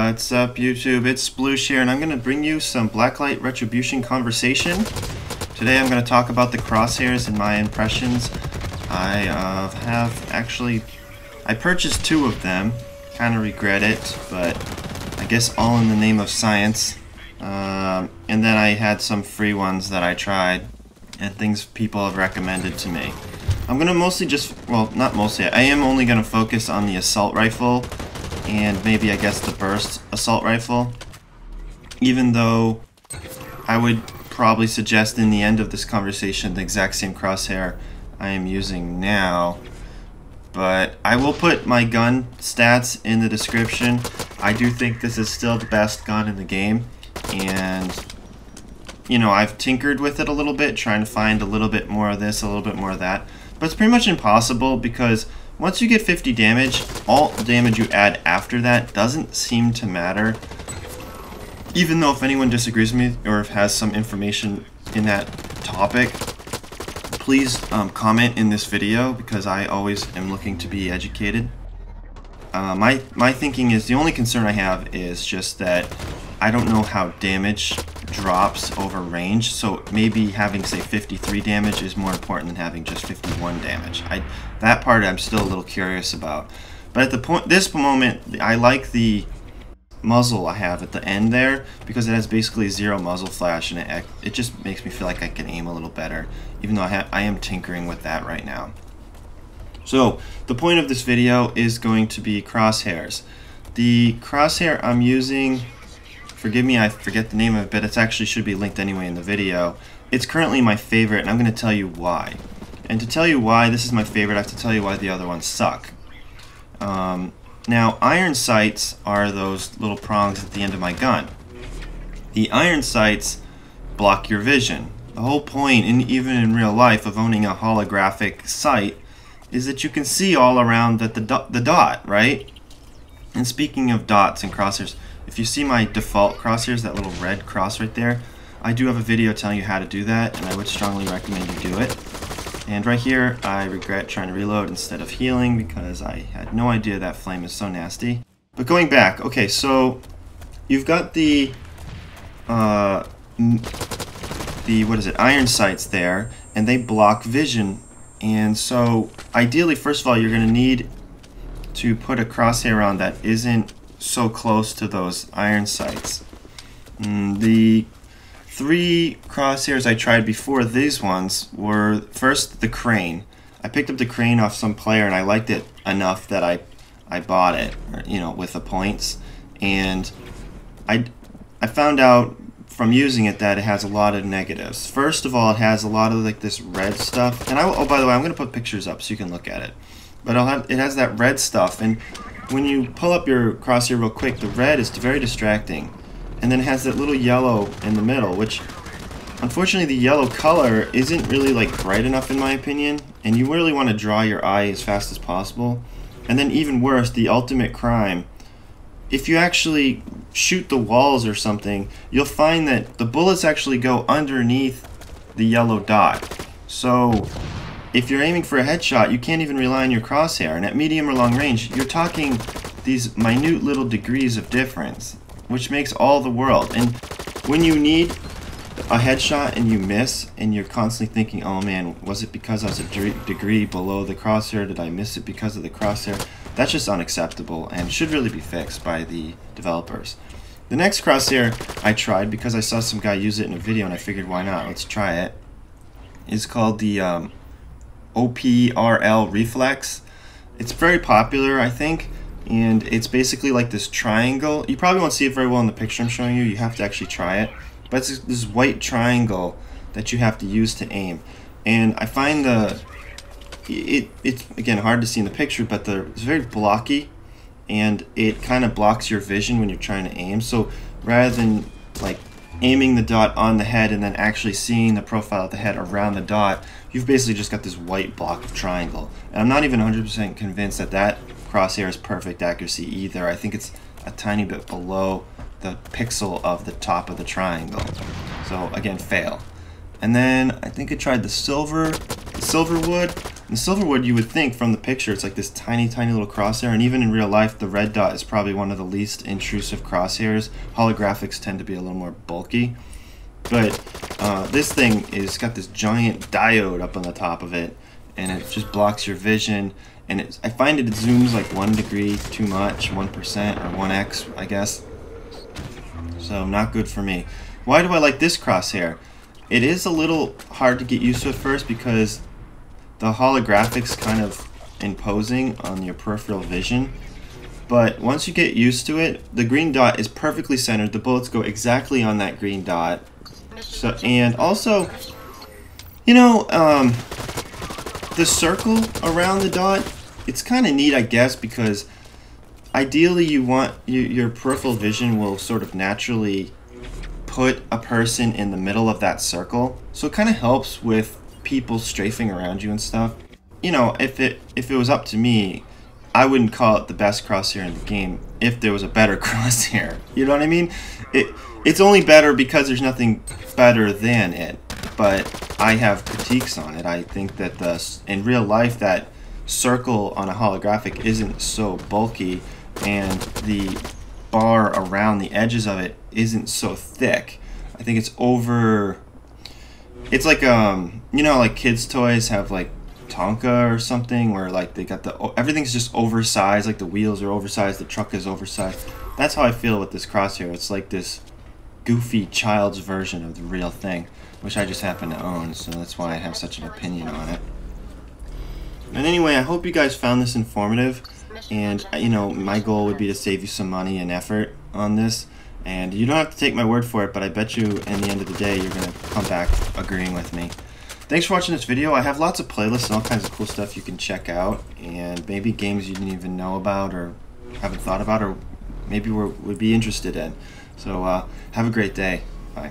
What's up, YouTube? It's sploosh here, and I'm going to bring you some Blacklight Retribution conversation. Today I'm going to talk about the crosshairs and my impressions. I purchased 2 of them. Kind of regret it, but I guess all in the name of science. And then I had some free ones that I tried, and things people have recommended to me. I'm going to mostly not mostly, I am only going to focus on the assault rifle and maybe, I guess, the burst assault rifle. Even though I would probably suggest in the end of this conversation the exact same crosshair I am using now. But I will put my gun stats in the description. I do think this is still the best gun in the game. And, you know, I've tinkered with it a little bit, trying to find a little bit more of this, a little bit more of that. But it's pretty much impossible because once you get 50 damage, all damage you add after that doesn't seem to matter. Even though if anyone disagrees with me or has some information in that topic, please comment in this video because I always am looking to be educated. My thinking is the only concern I have is just that I don't know how damage drops over range, so maybe having, say, 53 damage is more important than having just 51 damage. That part I'm still a little curious about. But at this moment, I like the muzzle I have at the end there because it has basically 0 muzzle flash, and it just makes me feel like I can aim a little better, even though I am tinkering with that right now. So the point of this video is going to be crosshairs. The crosshair I'm using, forgive me, I forget the name of it, but it actually should be linked anyway in the video. It's currently my favorite, and I'm going to tell you why. And to tell you why this is my favorite, I have to tell you why the other ones suck. Now, iron sights are those little prongs at the end of my gun. The iron sights block your vision. The whole point, even in real life, of owning a holographic sight is that you can see all around the dot, right? And speaking of dots and crosshairs, if you see my default crosshairs, that little red cross right there, I do have a video telling you how to do that, and I would strongly recommend you do it. And right here, I regret trying to reload instead of healing because I had no idea that flame is so nasty. But going back, okay, so you've got the iron sights there, and they block vision. And so ideally, first of all, you're going to need to put a crosshair on that isn't so close to those iron sights. The 3 crosshairs I tried before these ones were first the crane. I picked up the crane off some player and I liked it enough that I bought it, you know, with the points. And I found out from using it that it has a lot of negatives. First of all, it has a lot of like this red stuff. And oh, by the way, I'm going to put pictures up so you can look at it. But it has that red stuff, and when you pull up your crosshair real quick, the red is very distracting. And then it has that little yellow in the middle, which unfortunately the yellow color isn't really like bright enough in my opinion, and you really want to draw your eye as fast as possible. And then even worse, the ultimate crime, if you actually shoot the walls or something, you'll find that the bullets actually go underneath the yellow dot. So if you're aiming for a headshot, you can't even rely on your crosshair, and at medium or long range, you're talking these minute little degrees of difference, which makes all the world. And when you need a headshot and you miss, and you're constantly thinking, oh man, was it because I was a degree below the crosshair? Did I miss it because of the crosshair? That's just unacceptable and should really be fixed by the developers. The next crosshair I tried because I saw some guy use it in a video and I figured, why not? Let's try it. It's called the OPRL Reflex. It's very popular, I think, and it's basically like this triangle. You probably won't see it very well in the picture I'm showing you. You have to actually try it. But it's this white triangle that you have to use to aim. And I find it's again hard to see in the picture, but it's very blocky, and it kind of blocks your vision when you're trying to aim. So rather than like aiming the dot on the head and then actually seeing the profile of the head around the dot, you've basically just got this white block of triangle. And I'm not even 100% convinced that that crosshair is perfect accuracy either. I think it's a tiny bit below the pixel of the top of the triangle. So again, fail. And then I think I tried the silver wood. In Silverwood, you would think from the picture it's like this tiny, tiny little crosshair, and even in real life, the red dot is probably one of the least intrusive crosshairs. Holographics tend to be a little more bulky. But this thing is got this giant diode up on the top of it, and it just blocks your vision. And I find it zooms like 1 degree too much, 1% or 1x, I guess. So not good for me. Why do I like this crosshair? It is a little hard to get used to at first because the holographics kind of imposing on your peripheral vision. But once you get used to it, the green dot is perfectly centered. The bullets go exactly on that green dot. So, and also, you know, the circle around the dot, it's kind of neat, I guess, because ideally you want your peripheral vision will sort of naturally put a person in the middle of that circle. So it kind of helps with people strafing around you and stuff. You know, if it was up to me, I wouldn't call it the best crosshair in the game if there was a better crosshair. You know what I mean? It's only better because there's nothing better than it. But I have critiques on it. I think that in real life that circle on a holographic isn't so bulky, and the bar around the edges of it isn't so thick. I think it's over. It's like you know, like kids' toys have like Tonka or something, where like they got everything's just oversized, like the wheels are oversized, the truck is oversized. That's how I feel with this crosshair. It's like this goofy child's version of the real thing, which I just happen to own, so that's why I have such an opinion on it. And anyway, I hope you guys found this informative, and you know, my goal would be to save you some money and effort on this. And you don't have to take my word for it, but I bet you in the end of the day you're going to come back agreeing with me. Thanks for watching this video. I have lots of playlists and all kinds of cool stuff you can check out, and maybe games you didn't even know about or haven't thought about or maybe would be interested in. So have a great day. Bye.